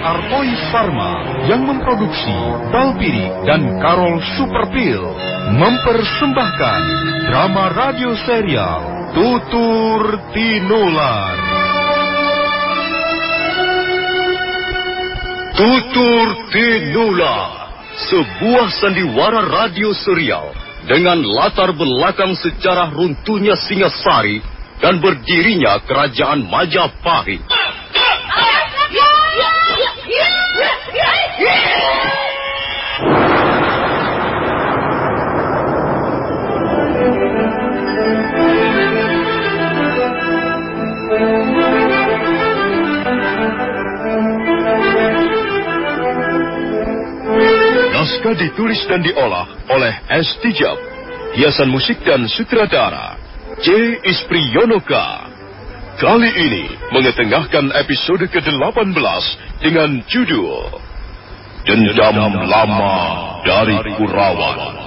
Artois Pharma yang memproduksi Balpirik dan Karol Superpil mempersembahkan drama radio serial Tutur Tinular. Tutur Tinular, sebuah sandiwara radio serial dengan latar belakang sejarah runtuhnya Singasari dan berdirinya Kerajaan Majapahit. Naskah ditulis dan diolah oleh S. Tijab. Hiasan musik dan sutradara C. Ispriyonoka. Kali ini mengetengahkan episode ke-18 dengan judul Dendam Lama dari Kurawan.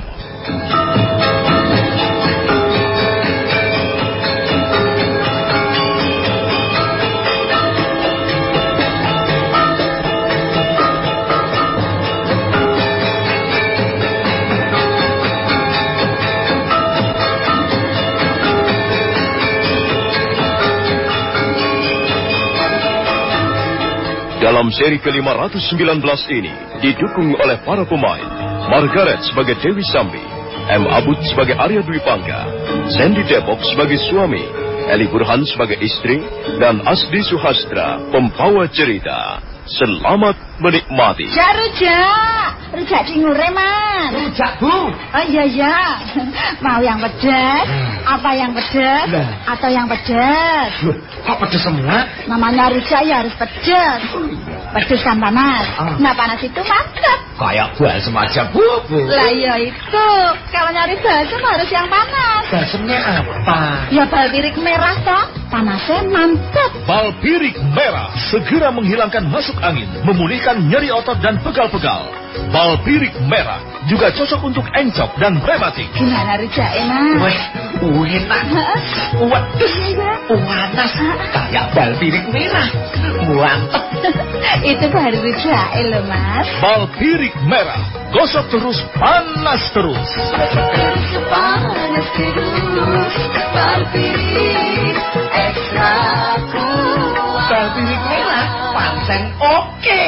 Dalam seri ke-519 ini didukung oleh para pemain Margaret sebagai Dewi Sambi, M. Abud sebagai Arya Dwi Pangga, Sandy Depok sebagai suami, Eli Burhan sebagai istri, dan Asdi Suhastra pembawa cerita. Selamat menikmati. Rujak cingur Mas. Rujak, Bu. Oh iya. Mau yang pedas? Apa yang pedas? Atau yang pedas? Loh, kok pedas semua? Namanya rujak ya harus pedas. Pedas kan panas. Nah panas itu mantap. Kayak balsem aja, Bu. Lah iya itu. Kalau nyari balsem harus yang panas. Balsemnya apa? Ya balpirik merah toh. Panasnya mantap. Balpirik merah segera menghilangkan masuk angin, memulihkan nyeri otot dan pegal-pegal. Balpirik merah juga cocok untuk encok dan rematik. Gimana rujak enak? Wih, enak. Waduh, panas. Kayak balpirik merah. Mantep. Itu baru rujak loh Mas. Balpirik merah, gosok terus, panas terus. Panas terus. Balpirik ekstra kuat. Balpirik merah, pancen oke.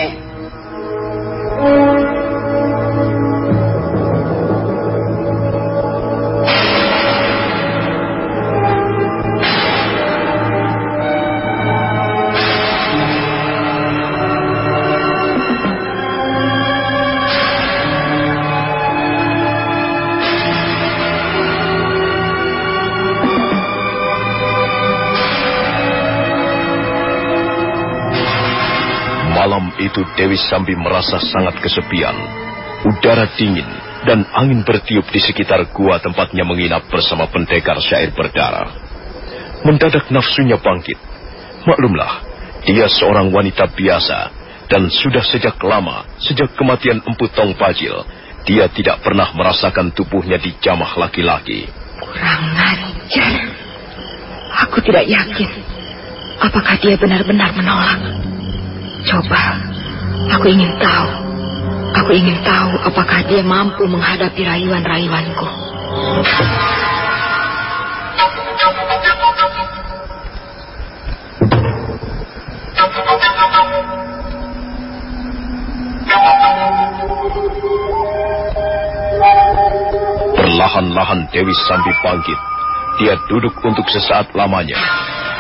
Malam itu Dewi Sambi merasa sangat kesepian. Udara dingin dan angin bertiup di sekitar gua tempatnya menginap bersama pendekar syair berdarah. Mendadak nafsunya bangkit. Maklumlah, dia seorang wanita biasa dan sudah sejak lama, sejak kematian Empu Tong Pajil, dia tidak pernah merasakan tubuhnya dijamah laki-laki. Kurang ajar. Aku tidak yakin apakah dia benar-benar menolak. Coba, aku ingin tahu apakah dia mampu menghadapi rayuan-rayuanku. Perlahan-lahan Dewi Sambi bangkit. Dia duduk untuk sesaat lamanya.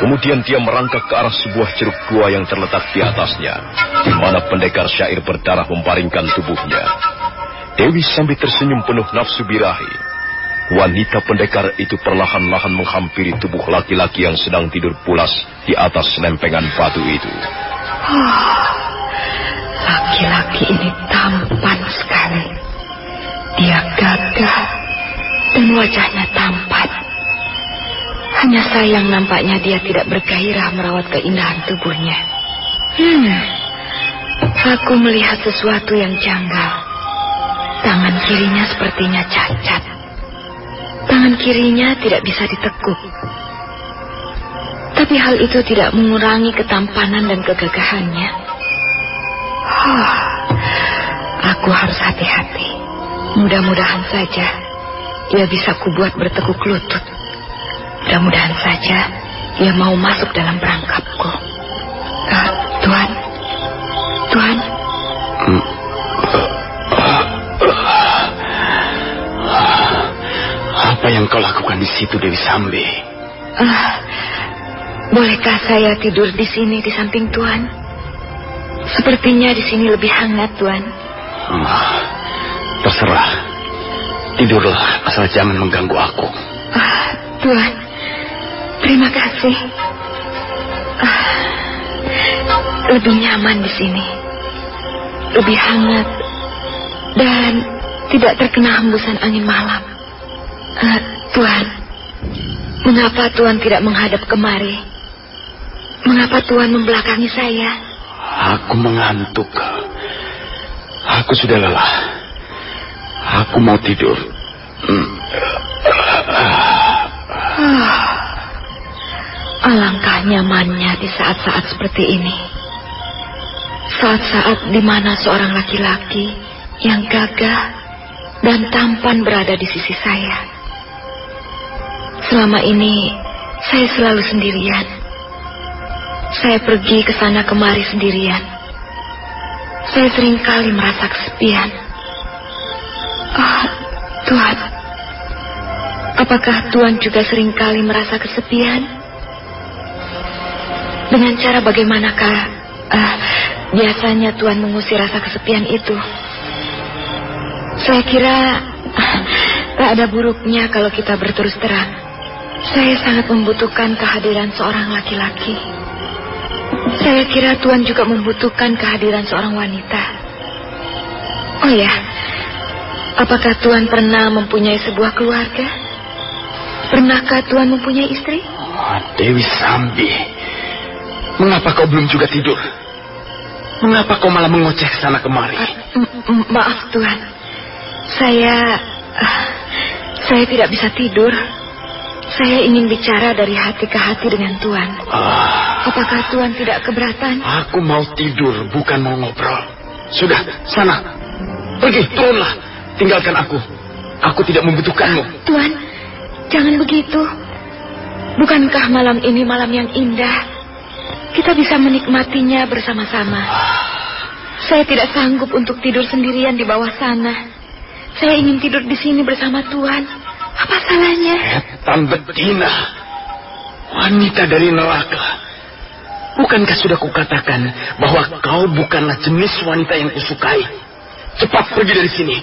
Kemudian dia merangkak ke arah sebuah ceruk gua yang terletak di atasnya, di mana pendekar syair berdarah membaringkan tubuhnya. Dewi Sambi tersenyum penuh nafsu birahi. Wanita pendekar itu perlahan-lahan menghampiri tubuh laki-laki yang sedang tidur pulas di atas lempengan batu itu. Laki-laki ini tampan sekali. Dia gagah dan wajahnya tampan. Hanya sayang nampaknya dia tidak bergairah merawat keindahan tubuhnya. Aku melihat sesuatu yang janggal. Tangan kirinya sepertinya cacat. Tangan kirinya tidak bisa ditekuk. Tapi hal itu tidak mengurangi ketampanan dan kegagahannya. Aku harus hati-hati. Mudah-mudahan saja ia bisa kubuat bertekuk lutut. Mudah-mudahan saja ia mau masuk dalam perangkapku. Tuan. Apa yang kau lakukan di situ, Dewi Sambi? Bolehkah saya tidur di sini di samping Tuan? Sepertinya di sini lebih hangat, Tuan. Terserah. Tidurlah, asal jangan mengganggu aku. Tuan, terima kasih. Lebih nyaman di sini. Lebih hangat. Dan tidak terkena hembusan angin malam. Tuan, mengapa Tuan tidak menghadap kemari? Mengapa Tuan membelakangi saya? Aku mengantuk. Aku sudah lelah. Aku mau tidur. Alangkah nyamannya di saat-saat seperti ini. Saat-saat di mana seorang laki-laki yang gagah dan tampan berada di sisi saya. Selama ini saya selalu sendirian. Saya pergi ke sana kemari sendirian. Saya seringkali merasa kesepian. Tuan, apakah Tuan juga seringkali merasa kesepian? Dengan cara bagaimanakah biasanya Tuan mengusir rasa kesepian itu? Saya kira tak ada buruknya kalau kita berterus terang. Saya sangat membutuhkan kehadiran seorang laki-laki. Saya kira Tuan juga membutuhkan kehadiran seorang wanita. Oh ya, apakah Tuan pernah mempunyai sebuah keluarga? Pernahkah Tuan mempunyai istri? Dewi Sambi, mengapa kau belum juga tidur? Mengapa kau malah mengoceh ke sana kemari? Maaf Tuan, saya tidak bisa tidur. Saya ingin bicara dari hati ke hati dengan Tuan. Apakah Tuan tidak keberatan? Aku mau tidur, bukan mau ngobrol. Sudah, sana. Pergi, turunlah. Tinggalkan aku. Aku tidak membutuhkanmu. Tuan, jangan begitu. Bukankah malam ini malam yang indah? Kita bisa menikmatinya bersama-sama. Saya tidak sanggup untuk tidur sendirian di bawah sana. Saya ingin tidur di sini bersama Tuan. Apa salahnya? Setan betina, wanita dari neraka. Bukankah sudah kukatakan bahwa kau bukanlah jenis wanita yang kusukai? Cepat pergi dari sini.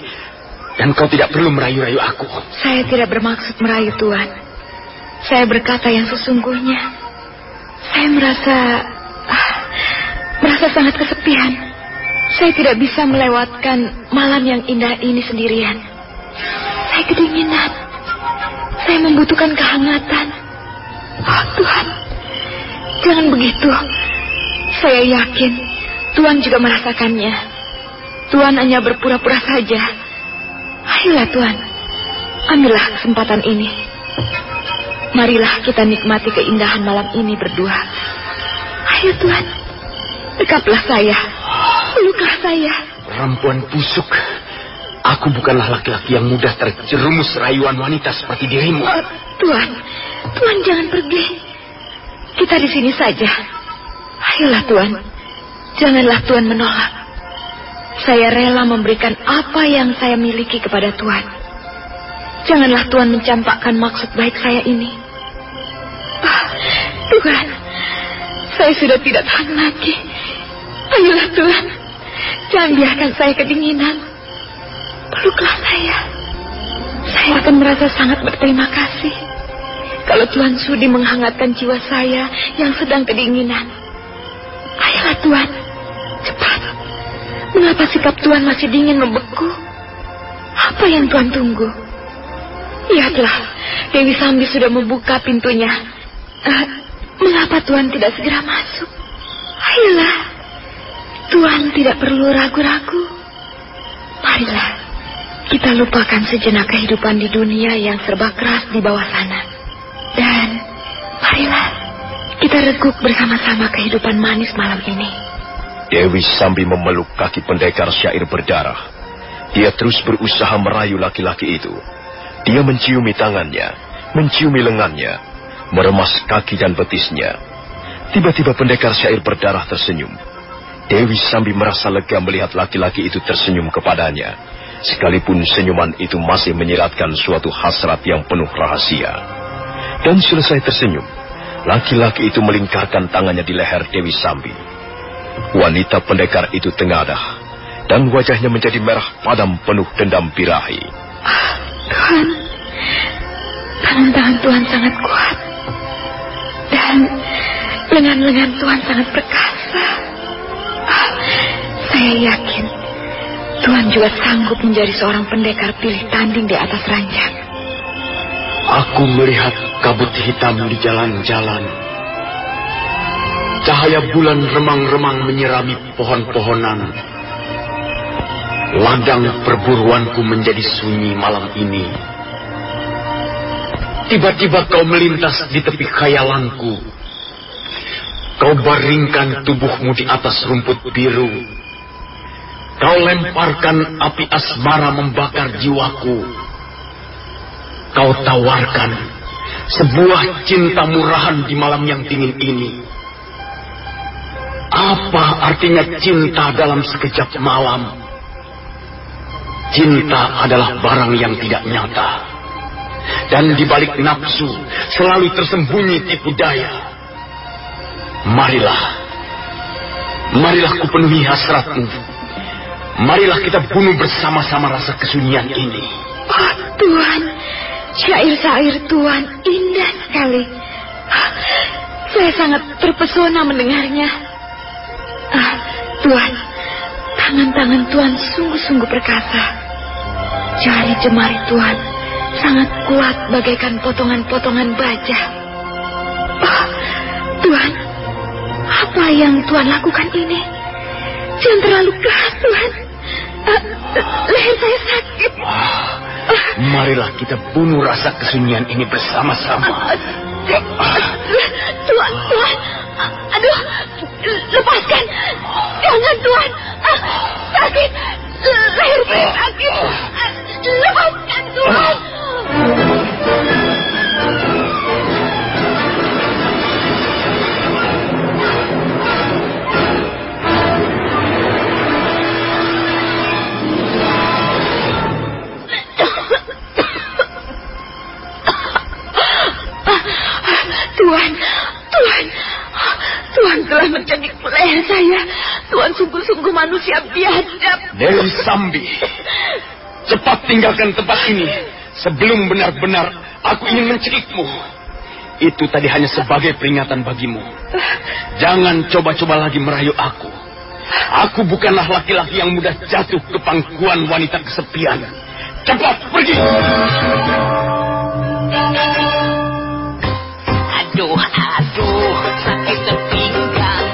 Dan kau tidak perlu merayu-rayu aku. Saya tidak bermaksud merayu Tuan. Saya berkata yang sesungguhnya. Saya merasa sangat kesepian. Saya tidak bisa melewatkan malam yang indah ini sendirian. Saya kedinginan. Saya membutuhkan kehangatan. Tuhan, jangan begitu. Saya yakin Tuan juga merasakannya. Tuan hanya berpura-pura saja. Ayolah Tuan, ambillah kesempatan ini. Marilah kita nikmati keindahan malam ini berdua. Ayo Tuan, dekaplah saya, peluklah saya. Perempuan busuk. Aku bukanlah laki-laki yang mudah terjerumus rayuan wanita seperti dirimu. Tuan jangan pergi. Kita di sini saja. Ayolah Tuan, janganlah Tuan menolak. Saya rela memberikan apa yang saya miliki kepada Tuan. Janganlah Tuan mencampakkan maksud baik saya ini. Tuan, saya sudah tidak tahan lagi. Ayolah Tuan, jangan biarkan saya kedinginan. Peluklah saya. Saya akan merasa sangat berterima kasih kalau Tuan sudi menghangatkan jiwa saya yang sedang kedinginan. Ayolah Tuan, cepat. Mengapa sikap Tuan masih dingin membeku? Apa yang Tuan tunggu? Lihatlah, Dewi Sambi sudah membuka pintunya. Mengapa Tuan tidak segera masuk? Ayolah, Tuan tidak perlu ragu-ragu. Marilah, kita lupakan sejenak kehidupan di dunia yang serba keras di bawah sana. Dan marilah kita reguk bersama-sama kehidupan manis malam ini. Dewi Sambi memeluk kaki pendekar syair berdarah. Dia terus berusaha merayu laki-laki itu. Dia menciumi tangannya, menciumi lengannya, meremas kaki dan betisnya. Tiba-tiba pendekar syair berdarah tersenyum. Dewi Sambi merasa lega melihat laki-laki itu tersenyum kepadanya, sekalipun senyuman itu masih menyiratkan suatu hasrat yang penuh rahasia. Dan selesai tersenyum, laki-laki itu melingkarkan tangannya di leher Dewi Sambi. Wanita pendekar itu tengadah, dan wajahnya menjadi merah padam penuh dendam birahi. Tuhan, tangan-tangan Tuhan sangat kuat, dan lengan-lengan Tuhan sangat perkasa. Saya yakin Tuhan juga sanggup menjadi seorang pendekar pilih tanding di atas ranjang. Aku melihat kabut hitam di jalan-jalan. Cahaya bulan remang-remang menyirami pohon-pohonan. Ladang perburuanku menjadi sunyi malam ini. Tiba-tiba kau melintas di tepi khayalanku. Kau baringkan tubuhmu di atas rumput biru. Kau lemparkan api asmara membakar jiwaku. Kau tawarkan sebuah cinta murahan di malam yang dingin ini. Apa artinya cinta dalam sekejap malam? Cinta adalah barang yang tidak nyata. Dan di balik nafsu selalu tersembunyi tipu daya. Marilah ku penuhi hasratmu. Marilah kita bunuh bersama-sama rasa kesunyian ini. Oh, Tuhan, syair-syair Tuhan indah sekali. Saya sangat terpesona mendengarnya. Tuhan, tangan-tangan Tuhan sungguh-sungguh perkasa. Jari jemari Tuhan sangat kuat bagaikan potongan-potongan baja. Tuhan, apa yang Tuhan lakukan ini? Jangan terlalu keras, Tuhan. Leher saya sakit. Marilah kita bunuh rasa kesunyian ini bersama-sama. Tuhan. Aduh, lepaskan. Jangan, Tuhan. Sakit. Leher saya sakit. Lepaskan, Tuhan. Tuhan telah mencabik leher saya. Tuhan sungguh-sungguh manusia biadab. Dewi Sambi, cepat tinggalkan tempat ini sebelum benar-benar aku ingin mencekikmu. Itu tadi hanya sebagai peringatan bagimu. Jangan coba-coba lagi merayu aku. Aku bukanlah laki-laki yang mudah jatuh ke pangkuan wanita kesepian. Cepat pergi. Aduh, sakit pinggang,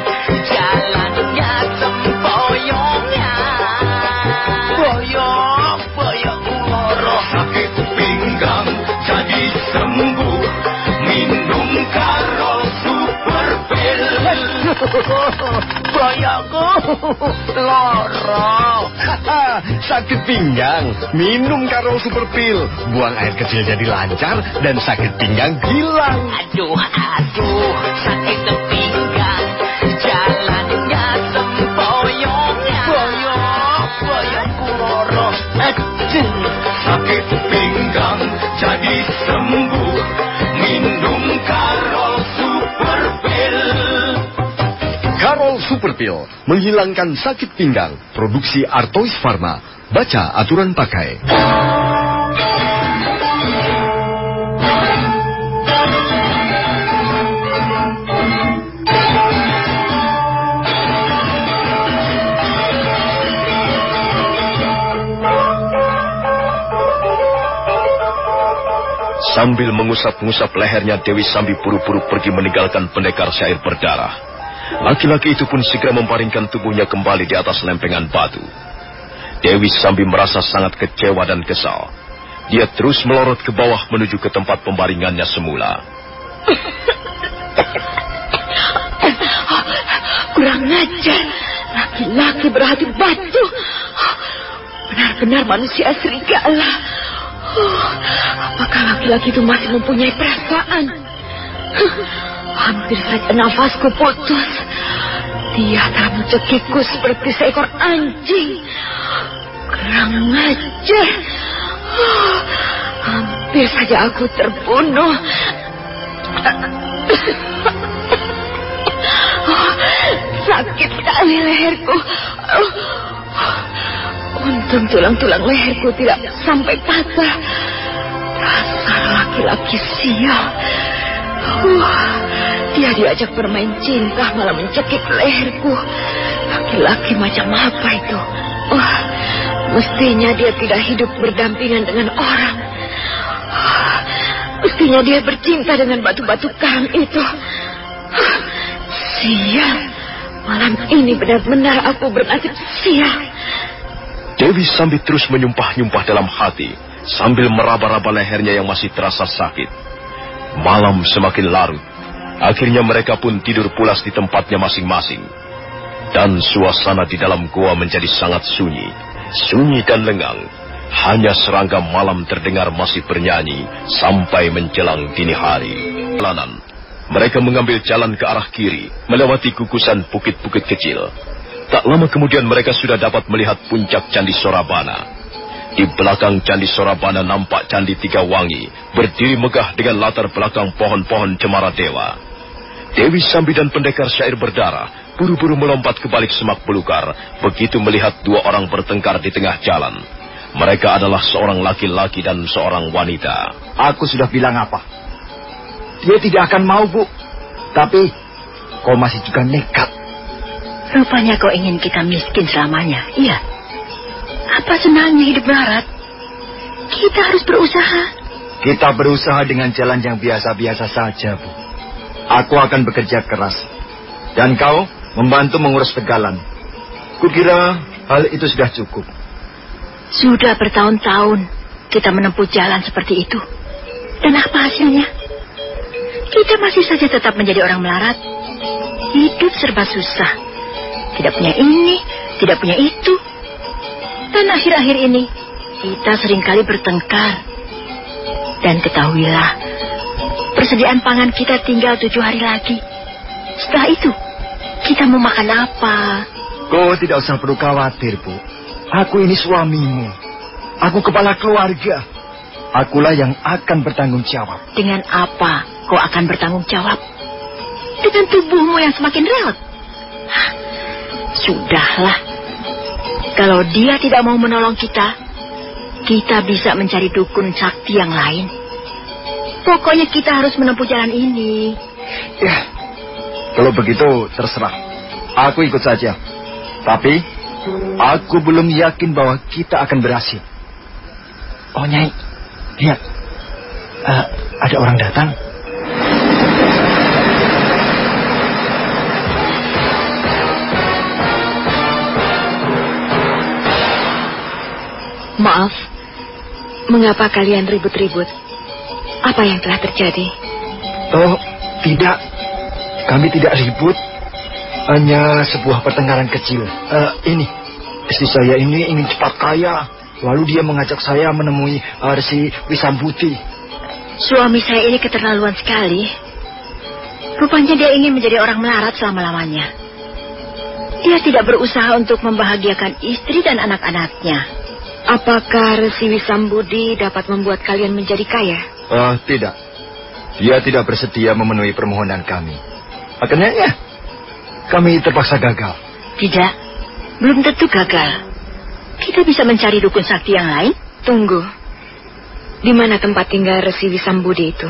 jalannya sempoyongnya. Boyong loro. Sakit pinggang jadi sembuh, minum Karo Super Pil. Boyongku loro. Sakit pinggang, minum Karo Super Pil. Buang air kecil jadi lancar dan sakit pinggang hilang. Aduh, sakit pinggang, jalannya sempoyongnya. Boyongku loro. Sakit pinggang jadi sembuh, minum Karo Super Pil. Karol Super Pil menghilangkan sakit pinggang. Produksi Artois Pharma. Baca aturan pakai. Sambil mengusap-ngusap lehernya, Dewi Sambi buru-buru pergi meninggalkan pendekar syair berdarah. Laki-laki itu pun segera memparingkan tubuhnya kembali di atas lempengan batu. Dewi Sambi merasa sangat kecewa dan kesal. Dia terus melorot ke bawah menuju ke tempat pembaringannya semula. Kurang ajar. laki-laki berhati batu. Benar-benar manusia serigala. Apakah laki-laki itu masih mempunyai perasaan? Hampir saja nafasku putus. Dia telah mencekikku seperti seekor anjing. Kurang ajar. Hampir saja aku terbunuh. Sakit sekali leherku. Untung tulang-tulang leherku tidak sampai patah. Dasar laki-laki sial. Dia diajak bermain cinta malah mencekik leherku. Laki-laki macam apa itu? Mestinya dia tidak hidup berdampingan dengan orang. Mestinya dia bercinta dengan batu-batu karang itu. Sial. Malam ini benar-benar aku bernasib sial. Dewi Sambi terus menyumpah-nyumpah dalam hati sambil meraba-raba lehernya yang masih terasa sakit. Malam semakin larut. Akhirnya mereka pun tidur pulas di tempatnya masing-masing. Dan suasana di dalam gua menjadi sangat sunyi. Sunyi dan lengang. Hanya serangga malam terdengar masih bernyanyi sampai menjelang dini hari. Jalanan. Mereka mengambil jalan ke arah kiri, melewati gugusan bukit-bukit kecil. Tak lama kemudian mereka sudah dapat melihat puncak Candi Sorabana. Di belakang Candi Sorabana nampak Candi Tiga Wangi, berdiri megah dengan latar belakang pohon-pohon cemara dewa. Dewi Sambi dan pendekar syair berdarah buru-buru melompat ke balik semak belukar, begitu melihat dua orang bertengkar di tengah jalan. Mereka adalah seorang laki-laki dan seorang wanita. Aku sudah bilang apa? Dia tidak akan mau, Bu. Tapi kau masih juga nekat. Rupanya kau ingin kita miskin selamanya, iya? Apa senangnya hidup melarat? Kita harus berusaha. Kita berusaha dengan jalan yang biasa-biasa saja, Bu. Aku akan bekerja keras. Dan kau membantu mengurus tegalan. Kukira hal itu sudah cukup. Sudah bertahun-tahun kita menempuh jalan seperti itu. Dan apa hasilnya? Kita masih saja tetap menjadi orang melarat. Hidup serba susah. Tidak punya ini, tidak punya itu. Dan akhir-akhir ini, kita seringkali bertengkar. Dan ketahuilah, persediaan pangan kita tinggal 7 hari lagi. Setelah itu, kita mau makan apa? Kau tidak usah perlu khawatir, Bu. Aku ini suamimu. Aku kepala keluarga. Akulah yang akan bertanggung jawab. Dengan apa kau akan bertanggung jawab? Dengan tubuhmu yang semakin reot. Sudahlah. Kalau dia tidak mau menolong kita, kita bisa mencari dukun sakti yang lain. Pokoknya kita harus menempuh jalan ini. Ya, kalau begitu terserah. Aku ikut saja. Tapi, aku belum yakin bahwa kita akan berhasil. Oh, Nyai. Lihat, ada orang datang. Maaf, mengapa kalian ribut-ribut? Apa yang telah terjadi? Oh, tidak. Kami tidak ribut. Hanya sebuah pertengkaran kecil. Ini, istri saya ini ingin cepat kaya. Lalu dia mengajak saya menemui Resi Wisambuti. Suami saya ini keterlaluan sekali. Rupanya dia ingin menjadi orang melarat selama-lamanya. Dia tidak berusaha untuk membahagiakan istri dan anak-anaknya. Apakah Resi Wisambudi dapat membuat kalian menjadi kaya? Tidak. Dia tidak bersedia memenuhi permohonan kami. Akhirnya ya, kami terpaksa gagal. Tidak, belum tentu gagal. Kita bisa mencari dukun sakti yang lain. Tunggu. Di mana tempat tinggal Resi Wisambudi itu?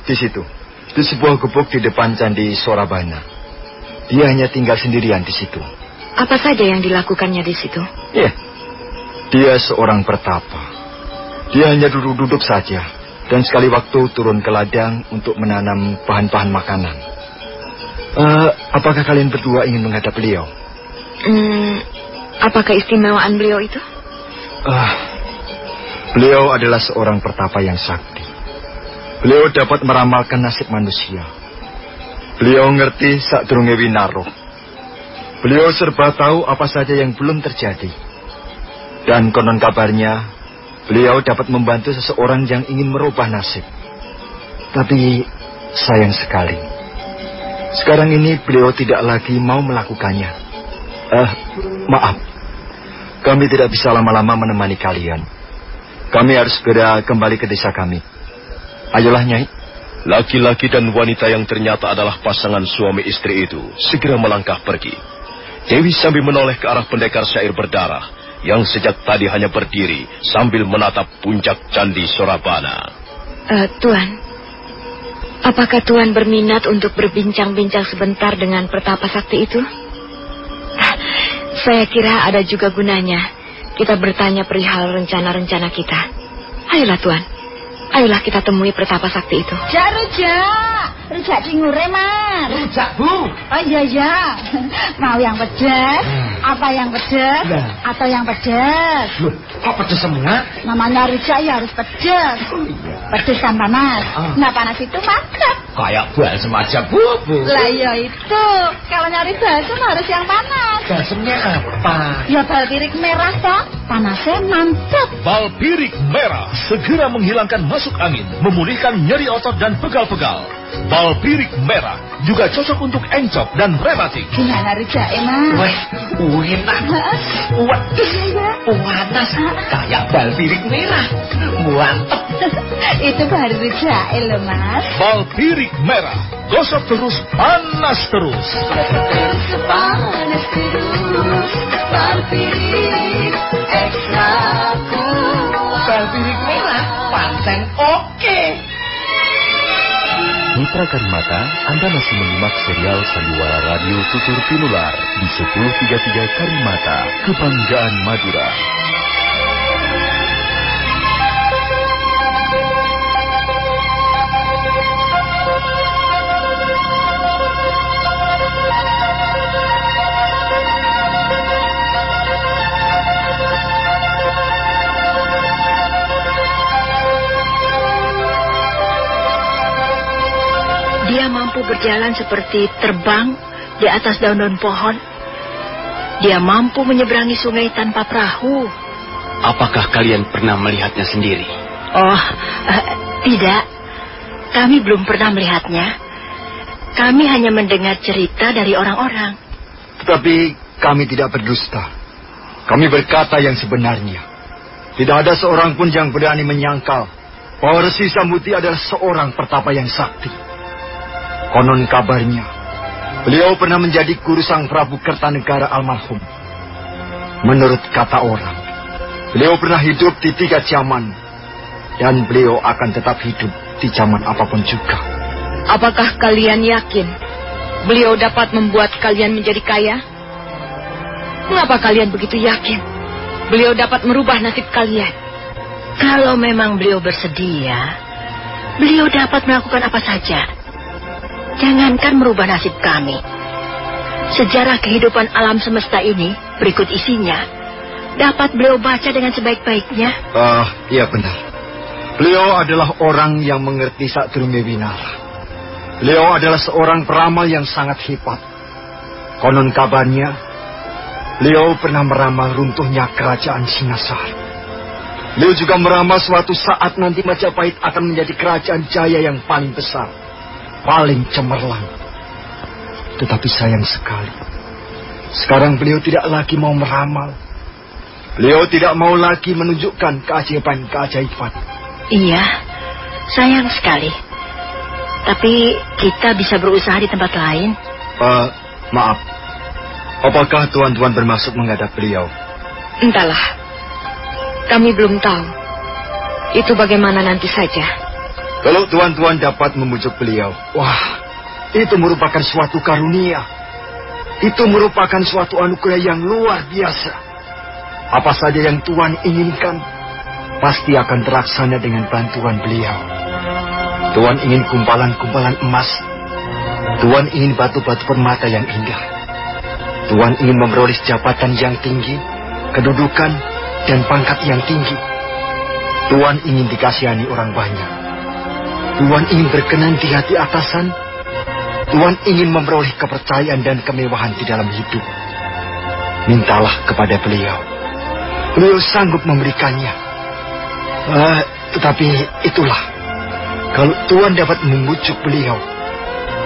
Di situ. Di sebuah gubuk di depan Candi Sorabana. Dia hanya tinggal sendirian di situ. Apa saja yang dilakukannya di situ? Iya. Dia seorang pertapa. Dia hanya duduk-duduk saja. Dan sekali waktu turun ke ladang untuk menanam bahan-bahan makanan. Apakah kalian berdua ingin menghadap beliau? Apa keistimewaan beliau itu? Beliau adalah seorang pertapa yang sakti. Beliau dapat meramalkan nasib manusia. Beliau ngerti sadurunge winaruh. Beliau serba tahu apa saja yang belum terjadi. Dan konon kabarnya, beliau dapat membantu seseorang yang ingin merubah nasib. Tapi sayang sekali, sekarang ini beliau tidak lagi mau melakukannya. Maaf, kami tidak bisa lama-lama menemani kalian. Kami harus segera kembali ke desa kami. Ayolah, Nyai. Laki-laki dan wanita yang ternyata adalah pasangan suami istri itu segera melangkah pergi. Dewi Sambi menoleh ke arah pendekar syair berdarah yang sejak tadi hanya berdiri sambil menatap puncak Candi Sorabana. Tuan, apakah Tuan berminat untuk berbincang-bincang sebentar dengan Pertapa Sakti itu? Saya kira ada juga gunanya kita bertanya perihal rencana-rencana kita. Ayolah Tuan, ayolah kita temui Pertapa Sakti itu. Rujak cingure, Mas. Rujak, Bu. Oh iya. Mau yang pedas? Apa yang pedas? Atau yang pedas? Loh, kok pedas semua? Namanya rujak ya harus pedas. Pedas kan panas. Nah, panas itu mantap. Kayak balsem aja, Bu. Lah ya itu. Kalau nyari balsem harus yang panas. Balsemnya apa? Ya bal pirik merah toh. Panasnya mantap. Bal pirik merah segera menghilangkan masuk angin, memulihkan nyeri otot dan pegal-pegal. Bal pirik merah juga cocok untuk encok dan rematik. Gimana rujak, Mas? Wah, enak. Panas. Kayak bal pirik merah. Mantap. Itu baru rujak, loh, Mas. Bal pirik merah, gosok terus, panas terus. Panas terus, bal pirik ekstra kuat. Bal pirik merah, pancen oke. Mitra Karimata, Anda masih menyimak serial Sandiwara Radio Tutur Tinular di 1033 Karimata, Kebanggaan Madura. Dia mampu berjalan seperti terbang di atas daun-daun pohon. Dia mampu menyeberangi sungai tanpa perahu. Apakah kalian pernah melihatnya sendiri? Oh, tidak. Kami belum pernah melihatnya. Kami hanya mendengar cerita dari orang-orang. Tetapi kami tidak berdusta. Kami berkata yang sebenarnya. Tidak ada seorang pun yang berani menyangkal bahwa Resi Sambuti adalah seorang pertapa yang sakti. Konon kabarnya, beliau pernah menjadi guru Sang Prabu Kertanegara almarhum. Menurut kata orang, beliau pernah hidup di 3 zaman. Dan beliau akan tetap hidup di zaman apapun juga. Apakah kalian yakin beliau dapat membuat kalian menjadi kaya? Mengapa kalian begitu yakin beliau dapat merubah nasib kalian? Kalau memang beliau bersedia, beliau dapat melakukan apa saja. Jangankan merubah nasib kami. Sejarah kehidupan alam semesta ini berikut isinya dapat beliau baca dengan sebaik-baiknya. Iya benar. Beliau adalah orang yang mengerti Sadurunge Winara. Beliau adalah seorang peramal yang sangat hebat. Konon kabarnya, beliau pernah meramal runtuhnya kerajaan Singasari. Beliau juga meramal suatu saat nanti Majapahit akan menjadi kerajaan jaya yang paling besar, paling cemerlang. Tetapi sayang sekali, sekarang beliau tidak lagi mau meramal. Beliau tidak mau lagi menunjukkan keajaiban-keajaiban. Iya, sayang sekali. Tapi kita bisa berusaha di tempat lain. Maaf, apakah tuan-tuan bermaksud menghadap beliau? Entahlah, kami belum tahu. Itu bagaimana nanti saja. Kalau tuan-tuan dapat memujuk beliau, wah, itu merupakan suatu karunia. Itu merupakan suatu anugerah yang luar biasa. Apa saja yang Tuan inginkan, pasti akan terlaksana dengan bantuan beliau. Tuan ingin gumpalan-gumpalan emas. Tuan ingin batu-batu permata yang indah. Tuan ingin memperoleh jabatan yang tinggi, kedudukan, dan pangkat yang tinggi. Tuan ingin dikasihani orang banyak. Tuan ingin berkenan di hati atasan. Tuan ingin memperoleh kepercayaan dan kemewahan di dalam hidup. mintalah kepada beliau. Beliau sanggup memberikannya. Tetapi itulah, kalau Tuan dapat membujuk beliau.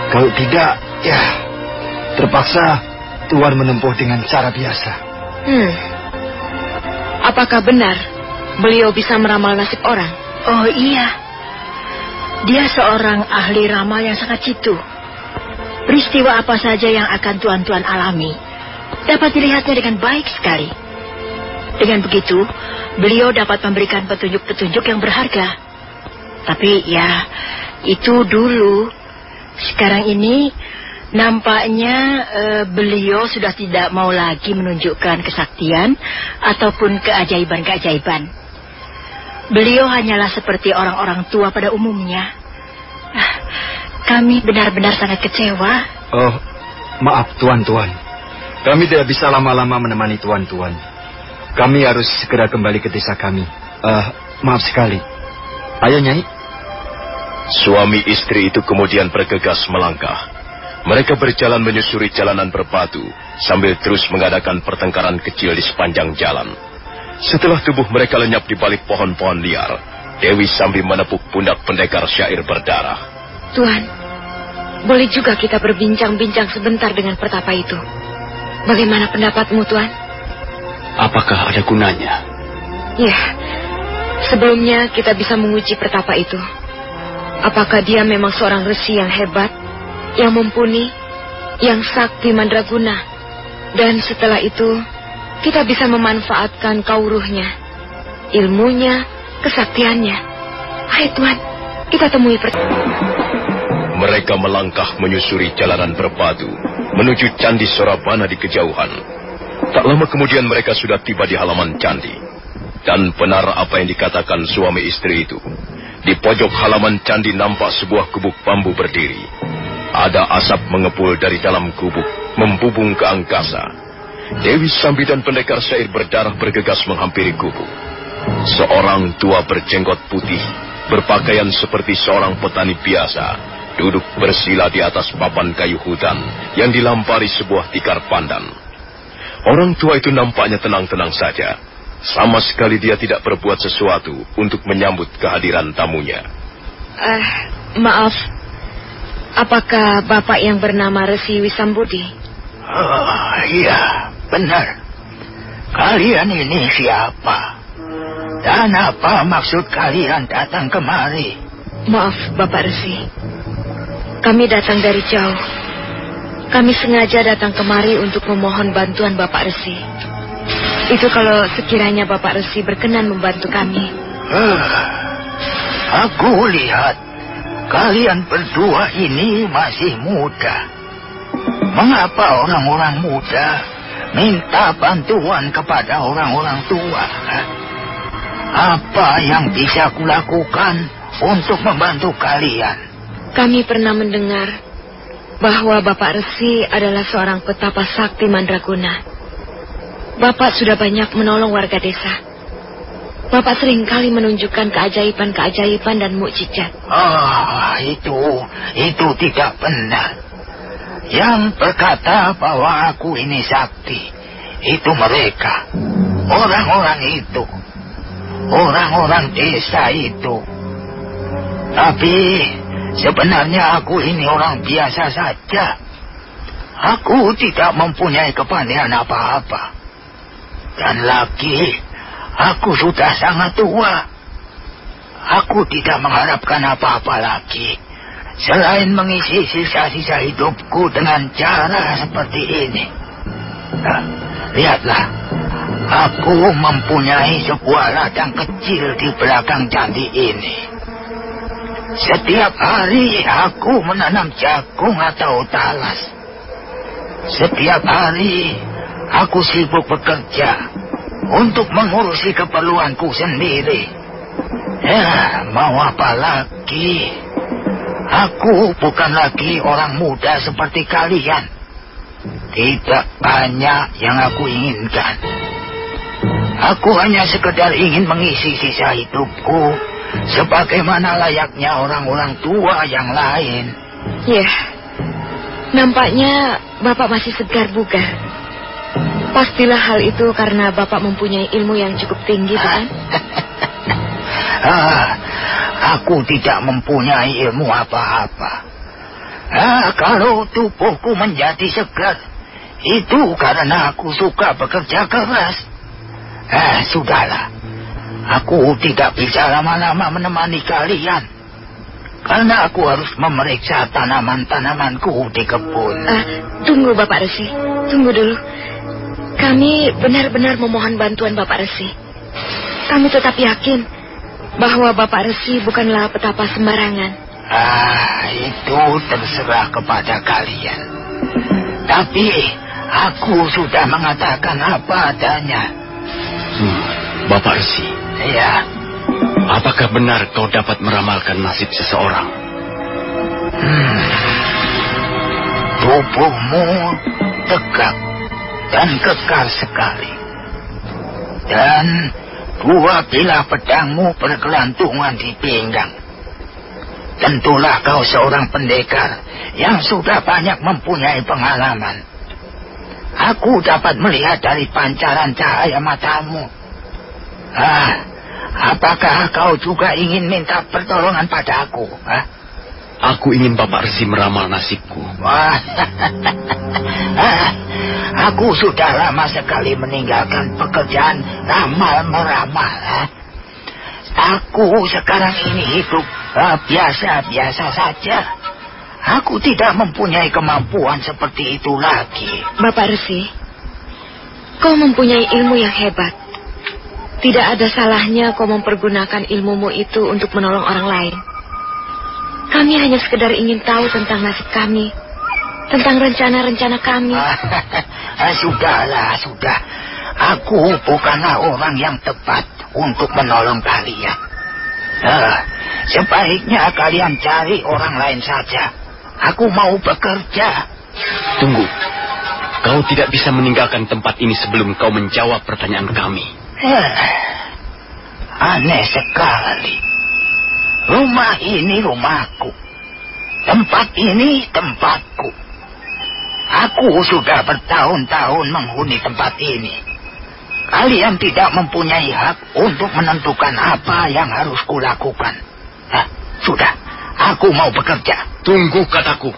Kalau tidak, ya terpaksa Tuan menempuh dengan cara biasa. Apakah benar beliau bisa meramal nasib orang? Oh iya, dia seorang ahli ramal yang sangat jitu. Peristiwa apa saja yang akan tuan-tuan alami dapat dilihatnya dengan baik sekali. Dengan begitu, beliau dapat memberikan petunjuk-petunjuk yang berharga. Tapi ya, itu dulu. Sekarang ini nampaknya beliau sudah tidak mau lagi menunjukkan kesaktian ataupun keajaiban-keajaiban. Beliau hanyalah seperti orang-orang tua pada umumnya. Kami benar-benar sangat kecewa. Oh, maaf tuan-tuan. Kami tidak bisa lama-lama menemani tuan-tuan. Kami harus segera kembali ke desa kami. Maaf sekali. Ayo, Nyai. Suami istri itu kemudian bergegas melangkah. Mereka berjalan menyusuri jalanan berbatu sambil terus mengadakan pertengkaran kecil di sepanjang jalan. Setelah tubuh mereka lenyap di balik pohon-pohon liar, Dewi Sambi menepuk pundak pendekar syair berdarah. Tuan, boleh juga kita berbincang-bincang sebentar dengan pertapa itu. Bagaimana pendapatmu, Tuan? Apakah ada gunanya? Ya, sebelumnya kita bisa menguji pertapa itu. Apakah dia memang seorang resi yang hebat, yang mumpuni, yang sakti mandraguna. Dan setelah itu, kita bisa memanfaatkan kauruhnya, ilmunya, kesaktiannya. Hai Tuan, kita temui Mereka melangkah menyusuri jalanan berbatu menuju Candi Sorabana di kejauhan. Tak lama kemudian mereka sudah tiba di halaman candi. Dan benar apa yang dikatakan suami istri itu. Di pojok halaman candi nampak sebuah gubuk bambu berdiri. Ada asap mengepul dari dalam gubuk, membubung ke angkasa. Dewi Sambi dan pendekar syair berdarah bergegas menghampiri gubuk. Seorang tua berjenggot putih, berpakaian seperti seorang petani biasa, duduk bersila di atas papan kayu hutan yang dilampari sebuah tikar pandan. Orang tua itu nampaknya tenang-tenang saja. Sama sekali dia tidak berbuat sesuatu untuk menyambut kehadiran tamunya. Maaf, apakah Bapak yang bernama Resi Wisambudi? Oh, iya, benar. Kalian ini siapa? Dan apa maksud kalian datang kemari? Maaf, Bapak Resi. Kami datang dari jauh. Kami sengaja datang kemari untuk memohon bantuan Bapak Resi. Itu kalau sekiranya Bapak Resi berkenan membantu kami. Aku lihat kalian berdua ini masih muda. Mengapa orang-orang muda minta bantuan kepada orang-orang tua? Apa yang bisa kulakukan untuk membantu kalian? Kami pernah mendengar bahwa Bapak Resi adalah seorang petapa sakti mandraguna. Bapak sudah banyak menolong warga desa. Bapak seringkali menunjukkan keajaiban-keajaiban dan mukjizat. Itu tidak benar. Yang berkata bahwa aku ini sakti, itu mereka. Orang-orang itu. Orang-orang desa itu. Tapi sebenarnya aku ini orang biasa saja. Aku tidak mempunyai kepandaian apa-apa. Dan lagi, aku sudah sangat tua. Aku tidak mengharapkan apa-apa lagi, selain mengisi sisa-sisa hidupku dengan cara seperti ini. Nah, lihatlah, aku mempunyai sebuah ladang kecil di belakang candi ini. Setiap hari aku menanam jagung atau talas. Setiap hari aku sibuk bekerja untuk mengurusi keperluanku sendiri. Ya, mau apa lagi? Aku bukan lagi orang muda seperti kalian. Tidak banyak yang aku inginkan. Aku hanya sekedar ingin mengisi sisa hidupku sebagaimana layaknya orang-orang tua yang lain. Ya, nampaknya Bapak masih segar bugar. Pastilah hal itu karena Bapak mempunyai ilmu yang cukup tinggi, bukan? Aku tidak mempunyai ilmu apa-apa. Kalau tubuhku menjadi segar, itu karena aku suka bekerja keras. Sudahlah. Aku tidak bisa lama-lama menemani kalian. Karena aku harus memeriksa tanaman-tanamanku di kebun. Tunggu Bapak Resi, tunggu dulu. Kami benar-benar memohon bantuan Bapak Resi. Kami tetap yakin bahwa Bapak Resi bukanlah petapa sembarangan. Itu terserah kepada kalian. Tapi aku sudah mengatakan apa adanya. Bapak Resi. Ya. Apakah benar kau dapat meramalkan nasib seseorang? Tubuhmu tegak dan kekar sekali. Dan dua bilah pedangmu bergelantungan di pinggang. Tentulah kau seorang pendekar yang sudah banyak mempunyai pengalaman. Aku dapat melihat dari pancaran cahaya matamu. Apakah kau juga ingin minta pertolongan padaku? Aku ingin Bapak Resi meramal nasibku. Aku sudah lama sekali meninggalkan pekerjaan ramal-meramal. Aku sekarang ini hidup biasa-biasa saja. Aku tidak mempunyai kemampuan seperti itu lagi. Bapak Resi, kau mempunyai ilmu yang hebat. Tidak ada salahnya kau mempergunakan ilmumu itu untuk menolong orang lain. Kami hanya sekedar ingin tahu tentang nasib kami, tentang rencana-rencana kami. Sudahlah, sudah. Aku bukanlah orang yang tepat untuk menolong kalian. Sebaiknya kalian cari orang lain saja. Aku mau bekerja. Tunggu. Kau tidak bisa meninggalkan tempat ini sebelum kau menjawab pertanyaan kami. Aneh sekali. Rumah ini rumahku. Tempat ini tempatku. Aku sudah bertahun-tahun menghuni tempat ini. Kalian tidak mempunyai hak untuk menentukan apa yang harus kulakukan. Sudah, aku mau bekerja. Tunggu kataku.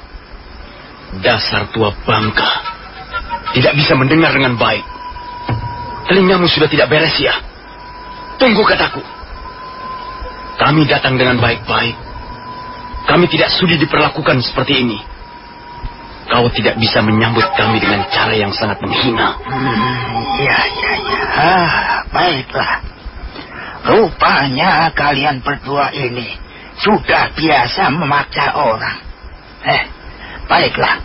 Dasar tua bangka. Tidak bisa mendengar dengan baik. Telingamu sudah tidak beres ya? Tunggu kataku. Kami datang dengan baik-baik. Kami tidak sudi diperlakukan seperti ini. Kau tidak bisa menyambut kami dengan cara yang sangat menghina. Ya. Baiklah. Rupanya kalian berdua ini sudah biasa memaksa orang. Baiklah.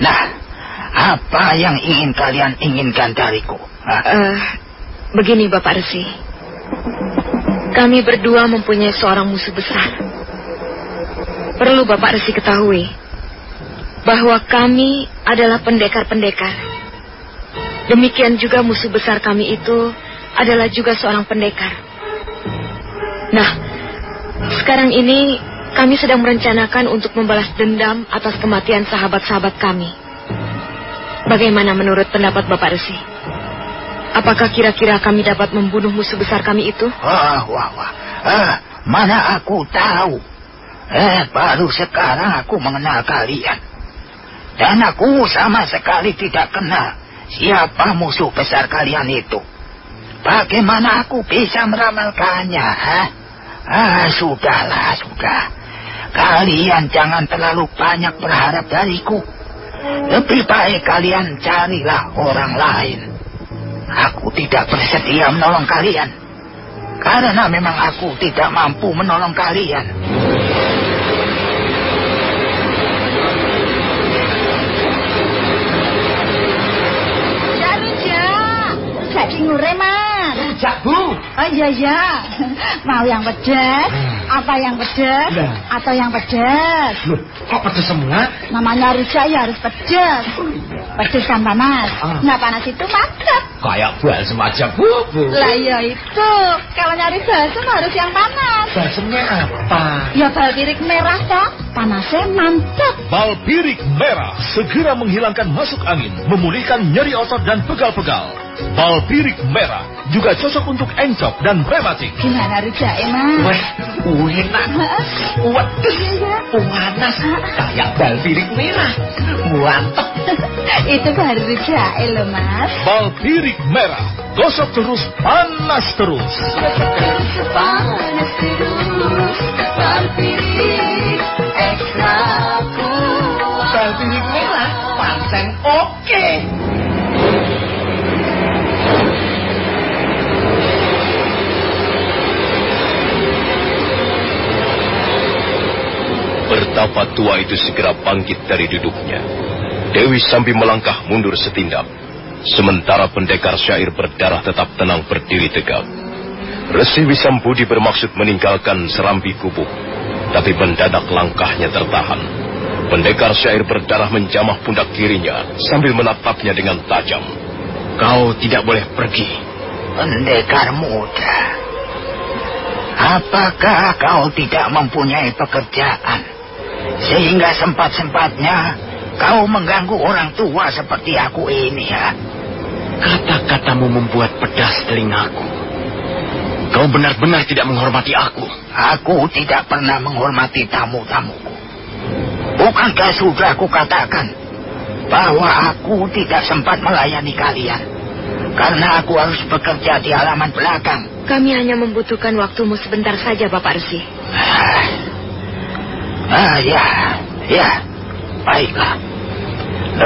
Nah. Apa yang ingin kalian inginkan dariku? Begini Bapak Resi. Kami berdua mempunyai seorang musuh besar. Perlu Bapak Resi ketahui bahwa kami adalah pendekar-pendekar. Demikian juga musuh besar kami itu adalah juga seorang pendekar. Nah, sekarang ini kami sedang merencanakan untuk membalas dendam atas kematian sahabat-sahabat kami. Bagaimana menurut pendapat Bapak Resi? Apakah kira-kira kami dapat membunuh musuh besar kami itu? Mana aku tahu. Baru sekarang aku mengenal kalian. Dan aku sama sekali tidak kenal siapa musuh besar kalian itu. Bagaimana aku bisa meramalkannya? Sudahlah. Kalian jangan terlalu banyak berharap dariku. Lebih baik kalian carilah orang lain. Aku tidak bersedia menolong kalian. Karena memang aku tidak mampu menolong kalian. Rujak. Jadi ngureman. Rujak, Bu. Oh iya. Mau yang pedas? Apa yang pedas? Atau yang pedas? Loh, kok pedas semua? Namanya rujak ya harus pedas. Pedas kan panas. Nggak panas itu mantap. Kayak balsem aja, Bu. Lah ya itu. Kalau nyari balsem harus yang panas. Balsemnya apa? Ya balpirik merah toh. Panasnya mantap. Balpirik merah segera menghilangkan masuk angin, memulihkan nyeri otot dan pegal-pegal. Balpirik merah juga cocok untuk encok dan rematik. Gimana rujak Mas? Wah, enak. Waduh, panas. Kayak balpirik merah. Mantap. Itu baru rujak loh Mas. Balpirik merah, gosok terus, panas terus. Panas terus, balpirik ekstra kuat. Balpirik merah, pancen oke. Betapa tua itu segera bangkit dari duduknya. Dewi Sambi melangkah mundur setindak. Sementara pendekar syair berdarah tetap tenang berdiri tegak. Resi Wisambudi bermaksud meninggalkan serambi gubuk, tapi mendadak langkahnya tertahan. Pendekar syair berdarah menjamah pundak kirinya sambil menatapnya dengan tajam. Kau tidak boleh pergi. Pendekar muda, apakah kau tidak mempunyai pekerjaan sehingga sempat-sempatnya kau mengganggu orang tua seperti aku ini ya? Kata-katamu membuat pedas telingaku. Kau benar-benar tidak menghormati aku. Aku tidak pernah menghormati tamu-tamuku. Bukankah sudah aku katakan bahwa aku tidak sempat melayani kalian karena aku harus bekerja di halaman belakang? Kami hanya membutuhkan waktumu sebentar saja, Bapak Resi. Ya, baiklah.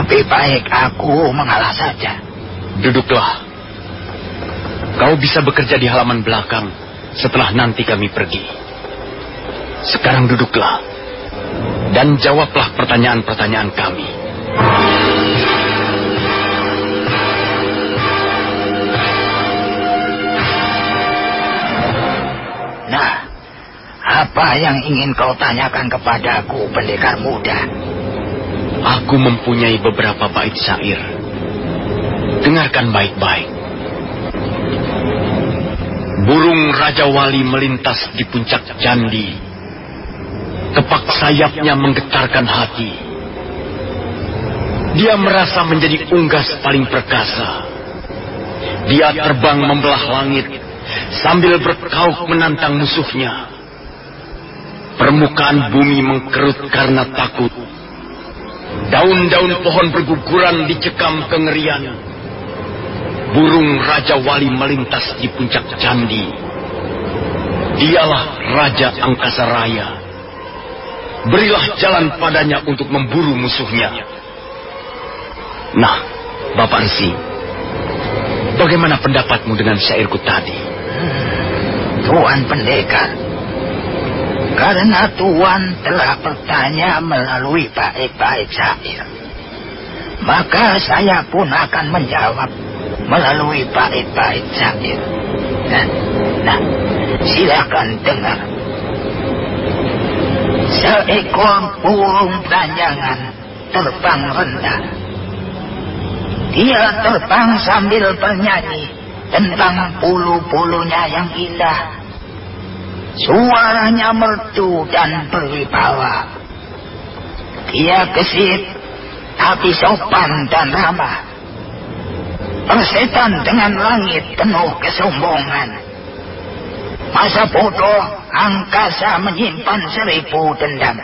Lebih baik aku mengalah saja. Duduklah. Kau bisa bekerja di halaman belakang setelah nanti kami pergi. Sekarang duduklah dan jawablah pertanyaan-pertanyaan kami. Nah, apa yang ingin kau tanyakan kepadaku, pendekar muda? Aku mempunyai beberapa bait syair. Dengarkan baik-baik. Burung Raja Wali melintas di puncak candi. Tepak sayapnya menggetarkan hati. Dia merasa menjadi unggas paling perkasa. Dia terbang membelah langit sambil berkauk menantang musuhnya. Permukaan bumi mengkerut karena takut. Daun-daun pohon berguguran dicekam kengerian. Burung Raja Wali melintas di puncak candi. Dialah Raja Angkasa Raya. Berilah jalan padanya untuk memburu musuhnya. Nah, Bapak Resi, bagaimana pendapatmu dengan syairku tadi? Tuan Pendekar, karena Tuan telah bertanya melalui bait-bait syair, maka saya pun akan menjawab melalui bait-bait syair. Nah, silakan dengar. Seekor burung beranjangan terbang rendah. Dia terbang sambil bernyanyi tentang bulu-bulunya yang indah. Suaranya merdu dan berwibawa. Dia gesit, tapi sopan dan ramah. Persetan dengan langit penuh kesombongan. Masa bodoh angkasa menyimpan 1000 dendam.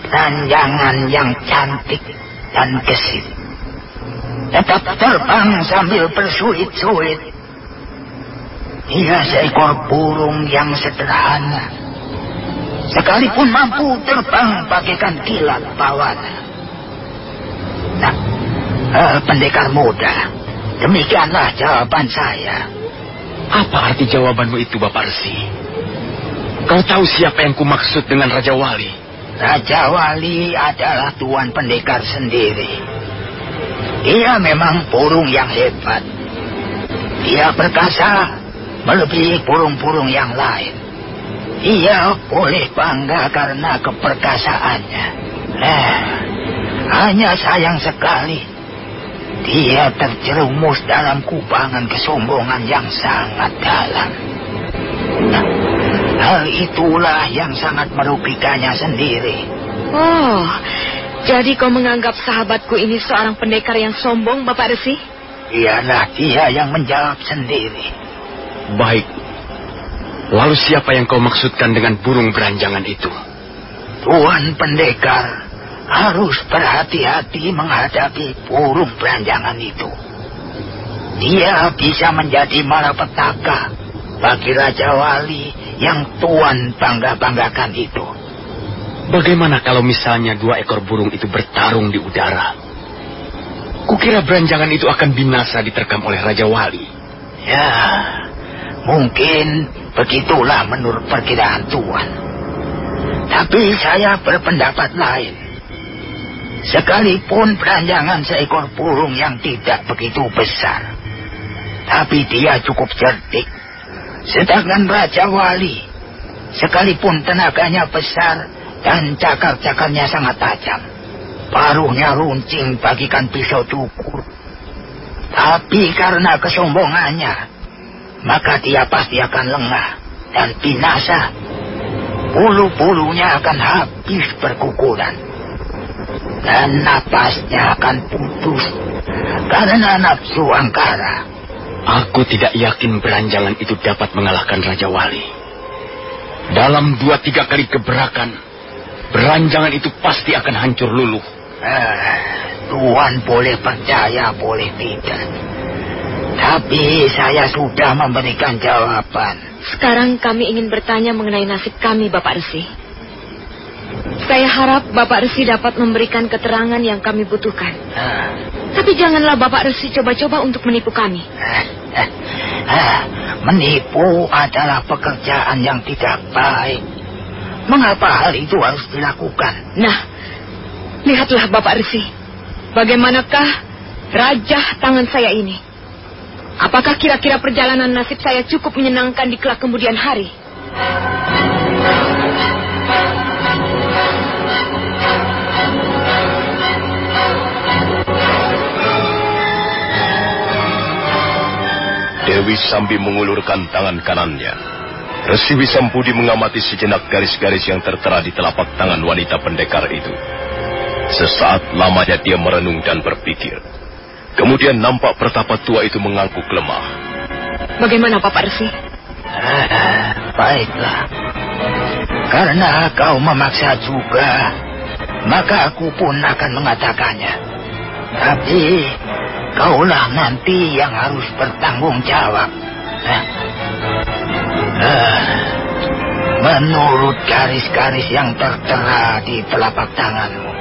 Ranjangan yang cantik dan gesit tetap terbang sambil bersuit-suit. Ia seekor burung yang sederhana, sekalipun mampu terbang bagaikan kilat bawana. Nah, pendekar muda, demikianlah jawaban saya. Apa arti jawabanmu itu, Bapak Resi? Kau tahu siapa yang kumaksud dengan Raja Wali? Raja Wali adalah Tuan Pendekar sendiri. Dia memang burung yang hebat. Dia perkasa, melebihi burung-burung yang lain. Dia boleh bangga karena keperkasaannya. Hanya sayang sekali dia terjerumus dalam kubangan kesombongan yang sangat dalam. Hal itulah yang sangat merugikannya sendiri. Oh, jadi kau menganggap sahabatku ini seorang pendekar yang sombong, Bapak Resi? Dialah dia yang menjawab sendiri. Baik. Lalu siapa yang kau maksudkan dengan burung beranjangan itu? Tuan pendekar harus berhati-hati menghadapi burung beranjangan itu. Dia bisa menjadi malapetaka bagi Raja Wali yang Tuan bangga-banggakan itu. Bagaimana kalau misalnya 2 ekor burung itu bertarung di udara? Kukira beranjangan itu akan binasa diterkam oleh Raja Wali. Ya, mungkin begitulah menurut perkiraan Tuan. Tapi saya berpendapat lain. Sekalipun beranjangan seekor burung yang tidak begitu besar, tapi dia cukup cerdik. Sedangkan Raja Wali, sekalipun tenaganya besar dan cakar-cakarnya sangat tajam, paruhnya runcing bagikan pisau cukur, tapi karena kesombongannya, maka dia pasti akan lengah dan binasa. Bulu-bulunya akan habis berkukuran, dan napasnya akan putus karena nafsu angkara. Aku tidak yakin beranjangan itu dapat mengalahkan Raja Wali. Dalam 2-3 kali geberakan, beranjangan itu pasti akan hancur luluh. Tuan boleh percaya, boleh tidak. Tapi saya sudah memberikan jawaban. Sekarang kami ingin bertanya mengenai nasib kami, Bapak Resi. Saya harap Bapak Resi dapat memberikan keterangan yang kami butuhkan. Tapi janganlah Bapak Resi coba-coba untuk menipu kami. Menipu adalah pekerjaan yang tidak baik. Mengapa hal itu harus dilakukan? Nah, lihatlah Bapak Resi. Bagaimanakah rajah tangan saya ini? Apakah kira-kira perjalanan nasib saya cukup menyenangkan di kelak kemudian hari? Dewi Sambi mengulurkan tangan kanannya. Resi Wisampudi mengamati sejenak garis-garis yang tertera di telapak tangan wanita pendekar itu. Sesaat lamanya dia merenung dan berpikir. Kemudian nampak pertapa tua itu mengangguk lemah. Bagaimana Bapak Resi? Baiklah. Karena kau memaksa juga, maka aku pun akan mengatakannya. Tapi kaulah nanti yang harus bertanggung jawab. Menurut garis-garis yang tertera di telapak tanganmu,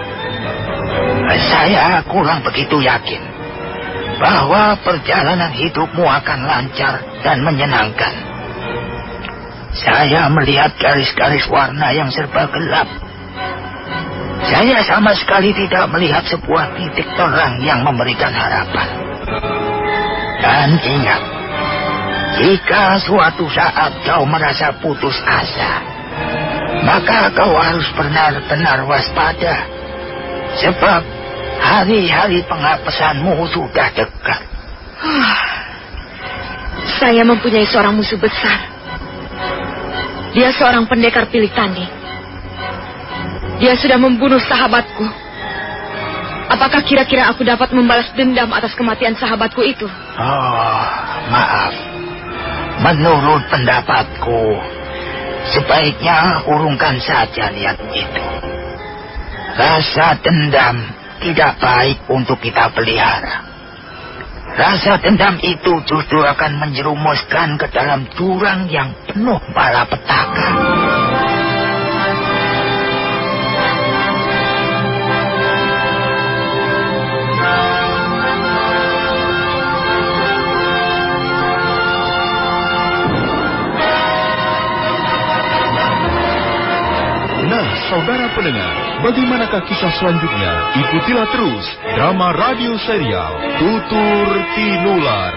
saya kurang begitu yakin bahwa perjalanan hidupmu akan lancar dan menyenangkan. Saya melihat garis-garis warna yang serba gelap. Saya sama sekali tidak melihat sebuah titik terang yang memberikan harapan. Dan ingat, jika suatu saat kau merasa putus asa, maka kau harus benar-benar waspada. Sebab hari-hari penghapusanmu sudah dekat. Saya mempunyai seorang musuh besar. Dia seorang pendekar pilih tanding. Dia sudah membunuh sahabatku. Apakah kira-kira aku dapat membalas dendam atas kematian sahabatku itu? Maaf. Menurut pendapatku, sebaiknya urungkan saja niatmu itu. Rasa dendam tidak baik untuk kita pelihara. Rasa dendam itu justru akan menjerumuskan ke dalam jurang yang penuh malapetaka. Nah, saudara pendengar, bagaimanakah kisah selanjutnya? Ikutilah terus drama radio serial Tutur Tinular.